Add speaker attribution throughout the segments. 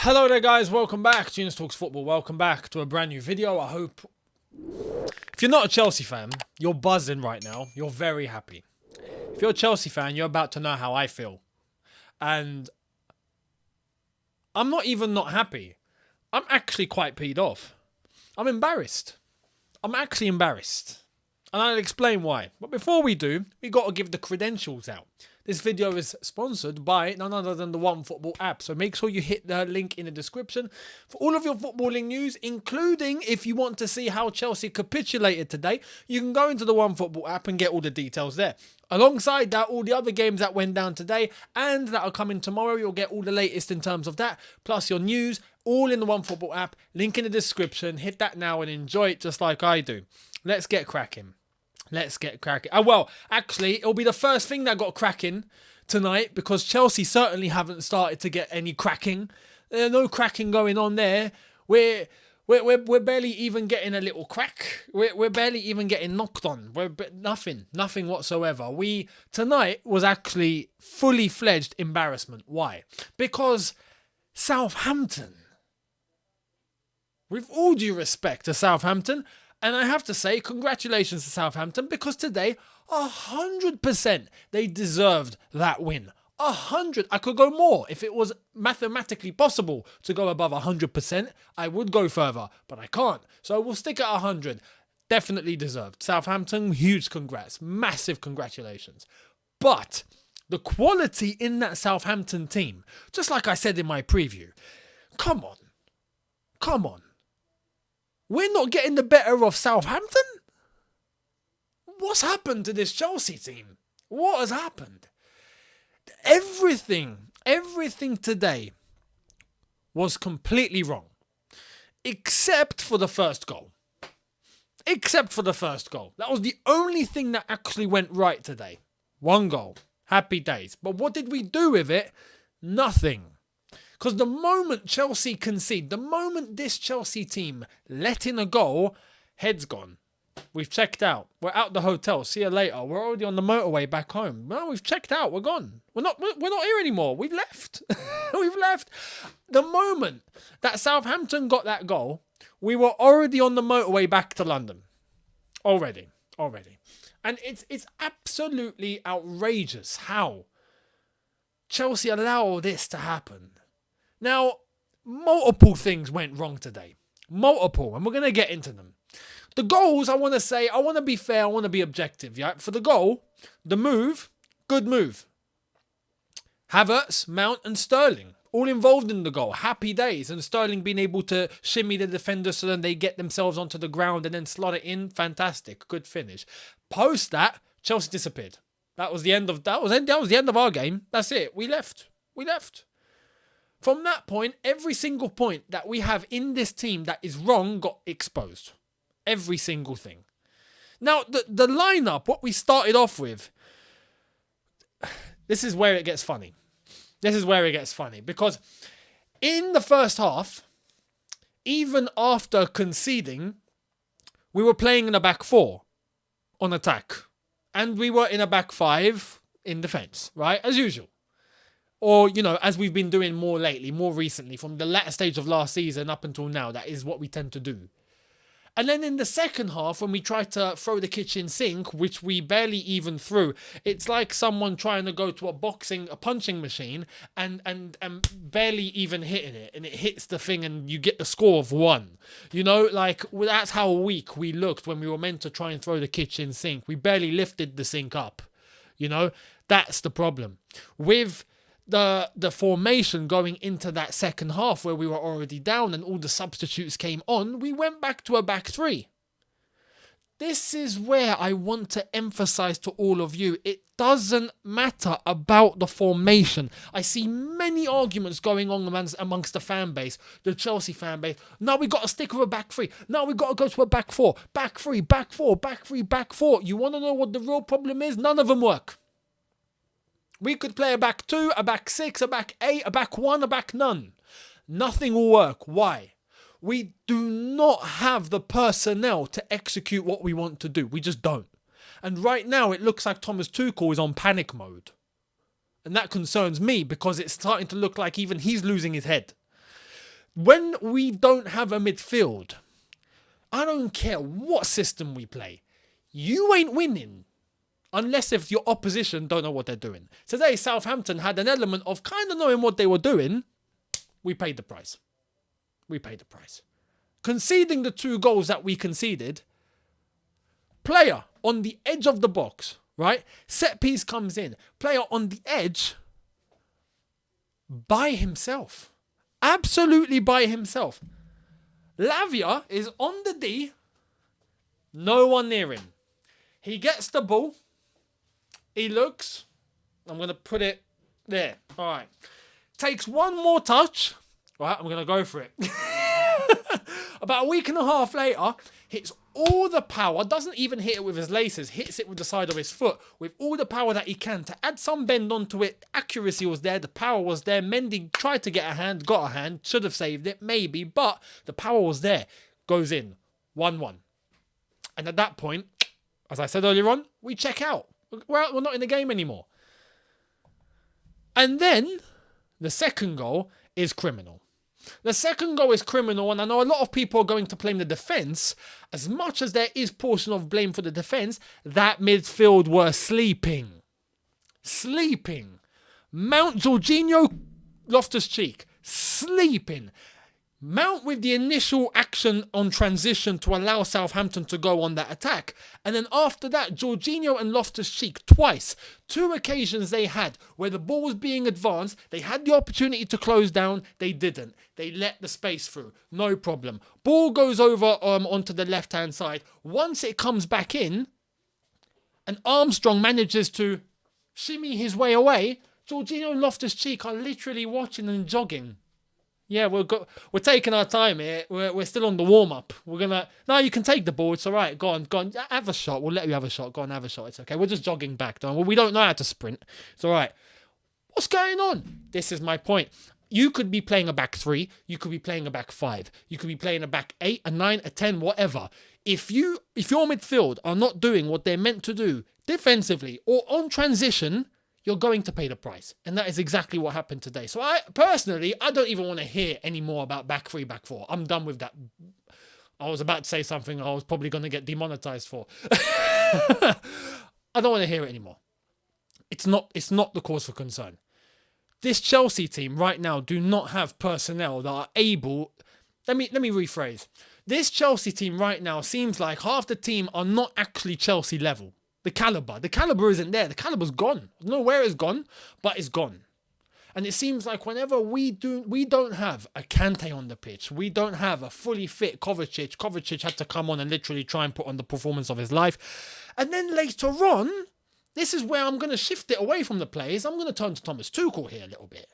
Speaker 1: Hello there guys, welcome back to Younes Talks Football. Welcome back to a brand new video. I hope, if you're not a Chelsea fan, you're buzzing right now. You're very happy. If you're a Chelsea fan, you're about to know how I feel. And I'm not even not happy. I'm actually quite peed off. I'm embarrassed. I'm actually embarrassed. And I'll explain why. But before we do, we got to give the credentials out. This video is sponsored by none other than the OneFootball app. So make sure you hit the link in the description for all of your footballing news, including if you want to see how Chelsea capitulated today, you can go into the OneFootball app and get all the details there. Alongside that, all the other games that went down today and that are coming tomorrow, you'll get all the latest in terms of that, plus your news, all in the OneFootball app. Link in the description. Hit that now and enjoy it just like I do. Let's get cracking. Let's get cracking. Oh, well, actually, it'll be the first thing that got cracking tonight because Chelsea certainly haven't started to get any cracking. There's no cracking going on there. We're barely even getting a little crack. We're barely even getting knocked on. Nothing whatsoever. Tonight was actually fully fledged embarrassment. Why? Because Southampton, with all due respect to Southampton, and I have to say, congratulations to Southampton because today, 100% they deserved that win. 100. I could go more. If it was mathematically possible to go above 100%, I would go further, but I can't. So we'll stick at 100. Definitely deserved. Southampton, huge congrats. Massive congratulations. But the quality in that Southampton team, just like I said in my preview, come on. We're not getting the better of Southampton? What's happened to this Chelsea team? What has happened? Everything today was completely wrong. Except for the first goal. That was the only thing that actually went right today. One goal. Happy days. But what did we do with it? Nothing. Because the moment Chelsea concede, the moment this Chelsea team let in a goal, head's gone. We've checked out. We're out the hotel. See you later. We're already on the motorway back home. No, we've checked out. We're gone. We're not here anymore. We've left. We've left. The moment that Southampton got that goal, we were already on the motorway back to London. Already. And it's absolutely outrageous how Chelsea allow this to happen. Now, multiple things went wrong today. Multiple, and we're going to get into them. The goals, I want to be fair, I want to be objective. Yeah? For the goal, the move, good move. Havertz, Mount and Sterling, all involved in the goal. Happy days. And Sterling being able to shimmy the defenders so then they get themselves onto the ground and then slot it in. Fantastic. Good finish. Post that, Chelsea disappeared. That was the end of our game. That's it. We left. From that point, every single point that we have in this team that is wrong got exposed. Every single thing. Now, the lineup, what we started off with, this is where it gets funny. Because in the first half, even after conceding, we were playing in a back four on attack. And we were in a back five in defence, right? As usual. Or, as we've been doing more recently, from the latter stage of last season up until now, that is what we tend to do. And then in the second half, when we try to throw the kitchen sink, which we barely even threw, it's like someone trying to go to a punching machine and barely even hitting it. And it hits the thing and you get the score of 1. That's how weak we looked when we were meant to try and throw the kitchen sink. We barely lifted the sink up. That's the problem. With the formation going into that second half where we were already down and all the substitutes came on, we went back to a back three. This is where I want to emphasize to all of you, it doesn't matter about the formation. I see many arguments going on amongst the fan base, the Chelsea fan base. Now we got to stick with a back three. Now we got to go to a back four. Back three, back four, back three, back four. You want to know what the real problem is? None of them work. We could play a back 2, a back 6, a back 8, a back 1, a back none. Nothing will work. Why? We do not have the personnel to execute what we want to do. We just don't. And right now it looks like Thomas Tuchel is on panic mode. And that concerns me because it's starting to look like even he's losing his head. When we don't have a midfield, I don't care what system we play, you ain't winning. Unless if your opposition don't know what they're doing. Today, Southampton had an element of kind of knowing what they were doing. We paid the price. Conceding the 2 goals that we conceded, player on the edge of the box, right? Set piece comes in. Player on the edge by himself. Absolutely by himself. Lavia is on the D. No one near him. He gets the ball. He looks. I'm going to put it there. All right. Takes one more touch. All right, I'm going to go for it. About a week and a half later, hits all the power. Doesn't even hit it with his laces. Hits it with the side of his foot. With all the power that he can. To add some bend onto it. Accuracy was there. The power was there. Mendy tried to get a hand. Got a hand. Should have saved it. Maybe. But the power was there. Goes in. 1-1. And at that point, as I said earlier on, we check out. We're not in the game anymore. And then, the second goal is criminal. The second goal is criminal, and I know a lot of people are going to blame the defence. As much as there is portion of blame for the defence, that midfield were sleeping. Mount, Jorginho, Loftus-Cheek, sleeping. Mount with the initial action on transition to allow Southampton to go on that attack. And then after that, Jorginho and Loftus-Cheek twice. 2 occasions they had where the ball was being advanced. They had the opportunity to close down. They didn't. They let the space through. No problem. Ball goes over onto the left-hand side. Once it comes back in, and Armstrong manages to shimmy his way away, Jorginho and Loftus-Cheek are literally watching and jogging. Yeah, we're taking our time here. We're still on the warm-up. No, you can take the ball. It's all right. Go on. Have a shot. We'll let you have a shot. Go on, have a shot. It's okay. We're just jogging back. We don't know how to sprint. It's all right. What's going on? This is my point. You could be playing a back 3. You could be playing a back 5. You could be playing a back 8, a 9, a 10, whatever. If your midfield are not doing what they're meant to do defensively or on transition, you're going to pay the price. And that is exactly what happened today. So I don't even want to hear any more about back 3, back 4. I'm done with that. I was about to say something I was probably going to get demonetized for. I don't want to hear it anymore. It's not the cause for concern. This Chelsea team right now do not have personnel that are able... Let me rephrase. This Chelsea team right now seems like half the team are not actually Chelsea level. The caliber isn't there. The caliber's gone. I don't know where it's gone, but it's gone. And it seems like whenever we don't have a Kante on the pitch, we don't have a fully fit Kovacic. Kovacic had to come on and literally try and put on the performance of his life. And then later on, this is where I'm going to shift it away from the players. I'm going to turn to Thomas Tuchel here a little bit.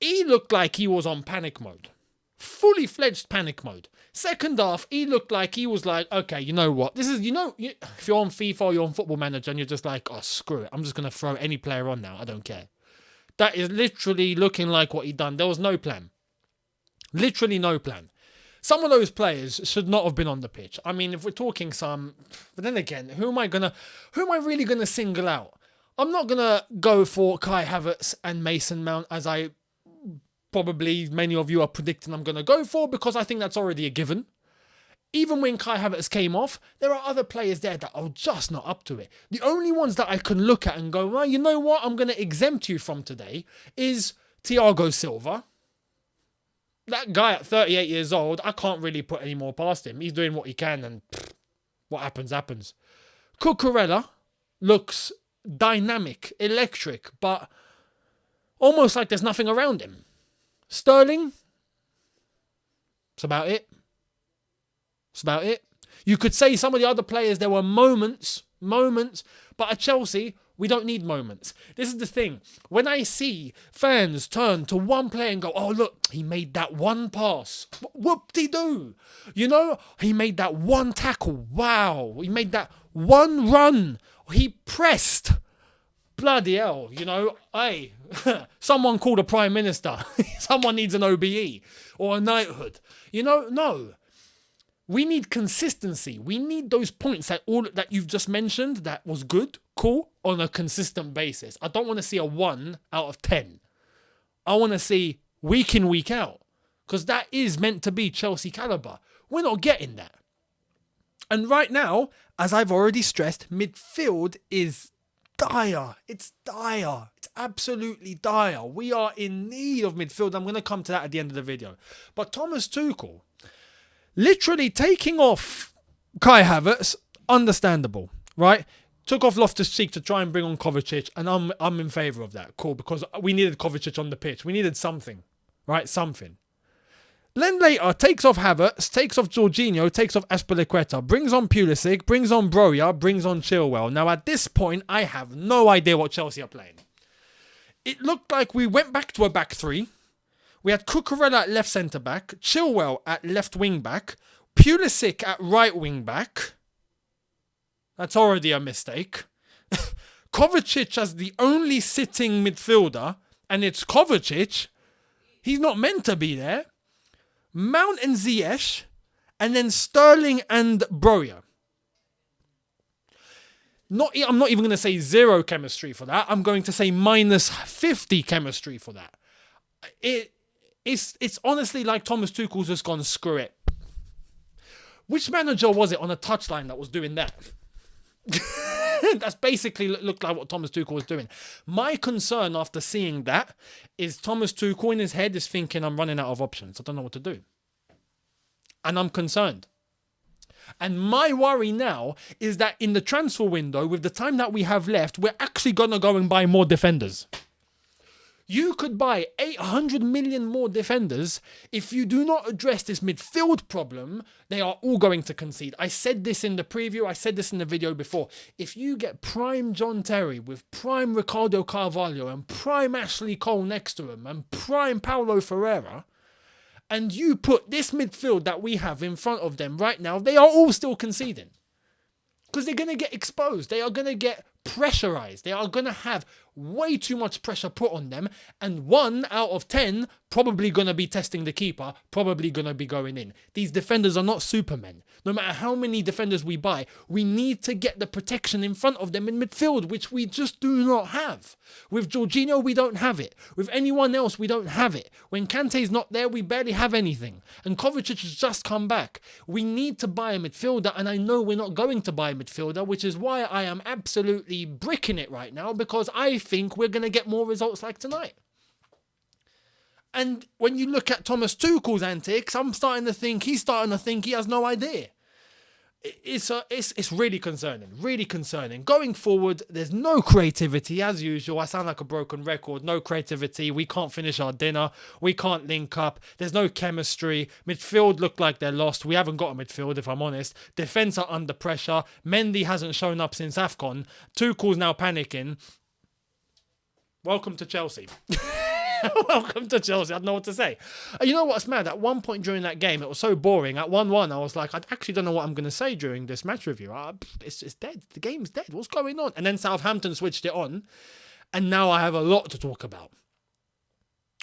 Speaker 1: He looked like he was on panic mode. Fully fledged panic mode. Second half, he looked like he was like, okay, you know what? This is, if you're on FIFA or you're on Football Manager and you're just like, oh, screw it. I'm just going to throw any player on now. I don't care. That is literally looking like what he done. There was no plan. Literally no plan. Some of those players should not have been on the pitch. I mean, if we're talking some, but then again, who am I really going to single out? I'm not going to go for Kai Havertz and Mason Mount as I probably many of you are predicting I'm going to go for, because I think that's already a given. Even when Kai Havertz came off, there are other players there that are just not up to it. The only ones that I can look at and go, well, you know what, I'm going to exempt you from today is Thiago Silva. That guy at 38 years old, I can't really put any more past him. He's doing what he can, and what happens, happens. Cucurella looks dynamic, electric, but almost like there's nothing around him. Sterling, that's about it. That's about it. You could say some of the other players, there were moments, but at Chelsea, we don't need moments. This is the thing. When I see fans turn to one player and go, oh, look, he made that one pass. Whoop-de-doo. He made that one tackle. Wow. He made that one run. He pressed. Bloody hell, hey, someone called a Prime Minister. Someone needs an OBE or a knighthood. No. We need consistency. We need those points that you've just mentioned that was good, cool, on a consistent basis. I don't want to see a 1 out of 10. I want to see week in, week out. because that is meant to be Chelsea calibre. We're not getting that. And right now, as I've already stressed, midfield is dire. It's dire. It's absolutely dire. We are in need of midfield. I'm going to come to that at the end of the video. But Thomas Tuchel, literally taking off Kai Havertz, understandable, right? Took off Loftus-Cheek to try and bring on Kovacic, and I'm in favour of that. Cool, because we needed Kovacic on the pitch. We needed something, right? Something. Then later, takes off Havertz, takes off Jorginho, takes off Azpilicueta, brings on Pulisic, brings on Broja, brings on Chilwell. Now, at this point, I have no idea what Chelsea are playing. It looked like we went back to a back three. We had Cucurella at left centre-back, Chilwell at left wing-back, Pulisic at right wing-back. That's already a mistake. Kovacic as the only sitting midfielder, and it's Kovacic. He's not meant to be there. Mount and Ziyech, and then Sterling and Broja. I'm not even going to say zero chemistry for that. I'm going to say minus 50 chemistry for that. It's honestly like Thomas Tuchel's just gone, screw it. Which manager was it on a touchline that was doing that? That's basically looked like what Thomas Tuchel was doing. My concern after seeing that is Thomas Tuchel in his head is thinking, I'm running out of options. I don't know what to do. And I'm concerned. And my worry now is that in the transfer window, with the time that we have left, we're actually going to go and buy more defenders. You could buy 800 million more defenders. If you do not address this midfield problem, they are all going to concede. I said this in the preview. I said this in the video before. If you get prime John Terry with prime Ricardo Carvalho and prime Ashley Cole next to him and prime Paulo Ferreira, and you put this midfield that we have in front of them right now, they are all still conceding. Because they're going to get exposed. They are going to get pressurized. They are going to have way too much pressure put on them. And 1 out of 10 probably going to be testing the keeper, probably going to be going in. These defenders are not supermen. No matter how many defenders we buy, we need to get the protection in front of them in midfield, which we just do not have. With Jorginho, we don't have it. With anyone else, we don't have it. When Kante's not there, we barely have anything. And Kovacic has just come back. We need to buy a midfielder, and I know we're not going to buy a midfielder, which is why I am absolutely bricking it right now, because I think we're going to get more results like tonight. And when you look at Thomas Tuchel's antics, he's starting to think he has no idea. It's really concerning. Going forward, there's no creativity as usual. I sound like a broken record. No creativity. We can't finish our dinner. We can't link up. There's no chemistry. Midfield look like they're lost. We haven't got a midfield, if I'm honest. Defense are under pressure. Mendy hasn't shown up since AFCON. Tuchel's now panicking. Welcome to Chelsea. Welcome to Chelsea. I don't know what to say. You know what's mad? At one point during that game, it was so boring. At 1-1, I was like, I actually don't know what I'm going to say during this match review. It's dead. The game's dead. What's going on? And then Southampton switched it on. And now I have a lot to talk about.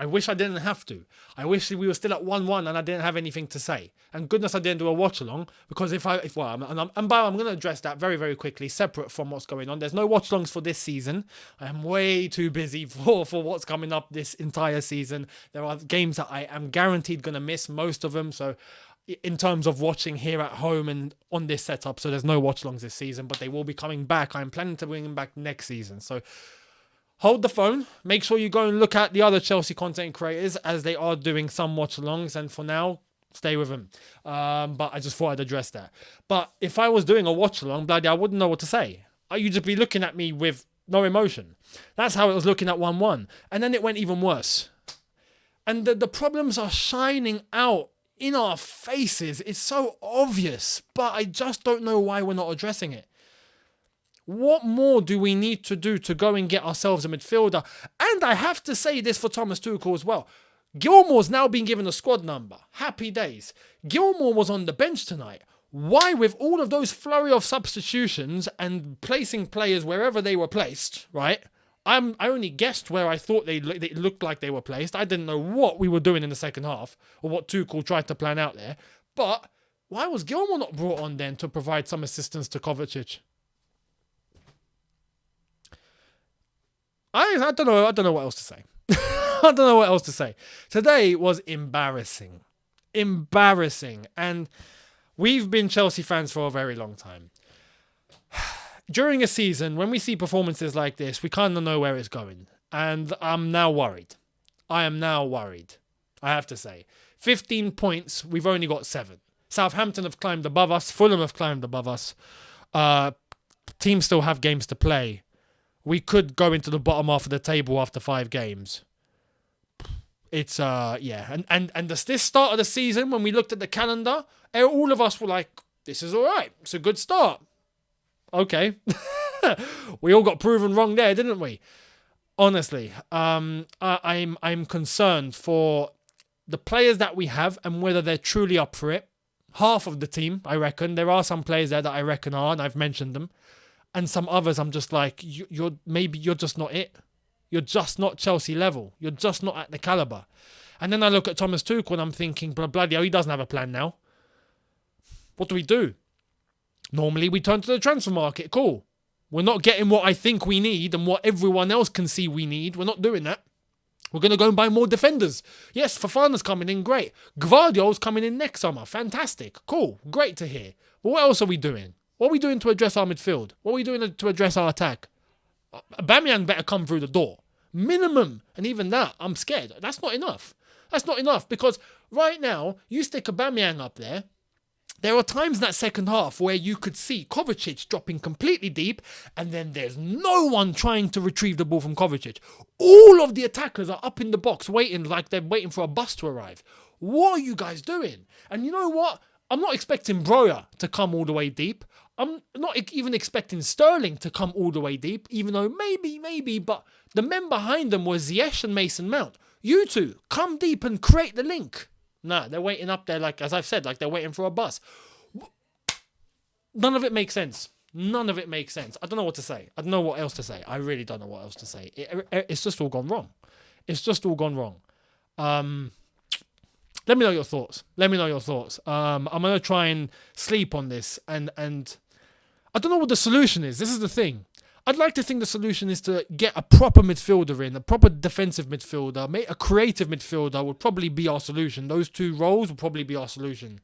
Speaker 1: I wish I didn't have to. I wish we were still at 1-1 and I didn't have anything to say. And goodness I didn't do a watch along, because I'm going to address that very, very quickly, separate from what's going on. There's no watch alongs for this season. I am way too busy for what's coming up this entire season. There are games that I am guaranteed going to miss, most of them. So in terms of watching here at home and on this setup, so there's no watch alongs this season, but they will be coming back. I'm planning to bring them back next season. So hold the phone. Make sure you go and look at the other Chelsea content creators, as they are doing some watch-alongs. And for now, stay with them. But I just thought I'd address that. But if I was doing a watch-along, bloody, I wouldn't know what to say. You'd just be looking at me with no emotion. That's how it was looking at 1-1. And then it went even worse. And the problems are shining out in our faces. It's so obvious. But I just don't know why we're not addressing it. What more do we need to do to go and get ourselves a midfielder? And I have to say this for Thomas Tuchel as well. Gilmour's now been given a squad number. Happy days. Gilmour was on the bench tonight. Why, with all of those flurry of substitutions and placing players wherever they were placed, right? I only guessed where I thought they looked like they were placed. I didn't know what we were doing in the second half or what Tuchel tried to plan out there. But why was Gilmour not brought on then to provide some assistance to Kovacic? I don't know what else to say. I don't know what else to say. Today was embarrassing. Embarrassing. And we've been Chelsea fans for a very long time. During a season, when we see performances like this, we kind of know where it's going. And I'm now worried. I am now worried, I have to say. 15 points, we've only got 7. Southampton have climbed above us. Fulham have climbed above us. Teams still have games to play. We could go into the bottom half of the table after 5 games. It's, yeah. And this start of the season, when we looked at the calendar, all of us were like, this is all right. It's a good start. Okay. We all got proven wrong there, didn't we? Honestly, I'm concerned for the players that we have and whether they're truly up for it. Half of the team, I reckon. There are some players there that I reckon are, and I've mentioned them. And some others, I'm just like, you're just not it. You're just not Chelsea level. You're just not at the calibre. And then I look at Thomas Tuchel and I'm thinking, bloody hell, he doesn't have a plan now. What do we do? Normally, we turn to the transfer market. Cool. We're not getting what I think we need and what everyone else can see we need. We're not doing that. We're going to go and buy more defenders. Yes, Fofana's coming in. Great. Gvardiol's coming in next summer. Fantastic. Cool. Great to hear. But what else are we doing? What are we doing to address our midfield? What are we doing to address our attack? Aubameyang better come through the door. Minimum. And even that, I'm scared. That's not enough. That's not enough because right now, you stick Aubameyang up there. There are times in that second half where you could see Kovacic dropping completely deep and then there's no one trying to retrieve the ball from Kovacic. All of the attackers are up in the box waiting like they're waiting for a bus to arrive. What are you guys doing? And you know what? I'm not expecting Broja to come all the way deep. I'm not even expecting Sterling to come all the way deep, even though maybe, but the men behind them were Ziyech and Mason Mount. You two, come deep and create the link. Nah, they're waiting up there, like, as I've said, like they're waiting for a bus. None of it makes sense. None of it makes sense. I don't know what to say. I don't know what else to say. I really don't know what else to say. It's just all gone wrong. It's just all gone wrong. Let me know your thoughts. I'm going to try and sleep on this. And I don't know what the solution is. This is the thing. I'd like to think the solution is to get a proper midfielder in, a proper defensive midfielder, a creative midfielder would probably be our solution. Those 2 roles would probably be our solution.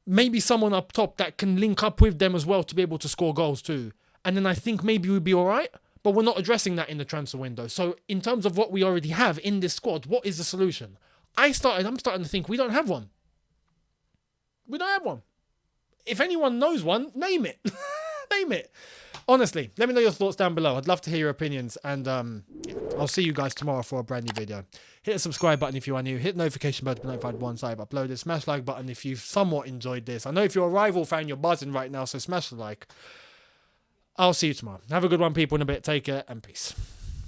Speaker 1: Maybe someone up top that can link up with them as well to be able to score goals too. And then I think maybe we'd be all right, but we're not addressing that in the transfer window. So in terms of what we already have in this squad, what is the solution? I'm starting to think we don't have one. We don't have one. If anyone knows one, name it. Name it. Honestly, let me know your thoughts down below. I'd love to hear your opinions. And I'll see you guys tomorrow for a brand new video. Hit the subscribe button if you are new. Hit the notification bell to be notified once I've uploaded. Smash the like button if you've somewhat enjoyed this. I know if you're a rival fan, you're buzzing right now, so smash the like. I'll see you tomorrow. Have a good one, people, in a bit. Take care and peace.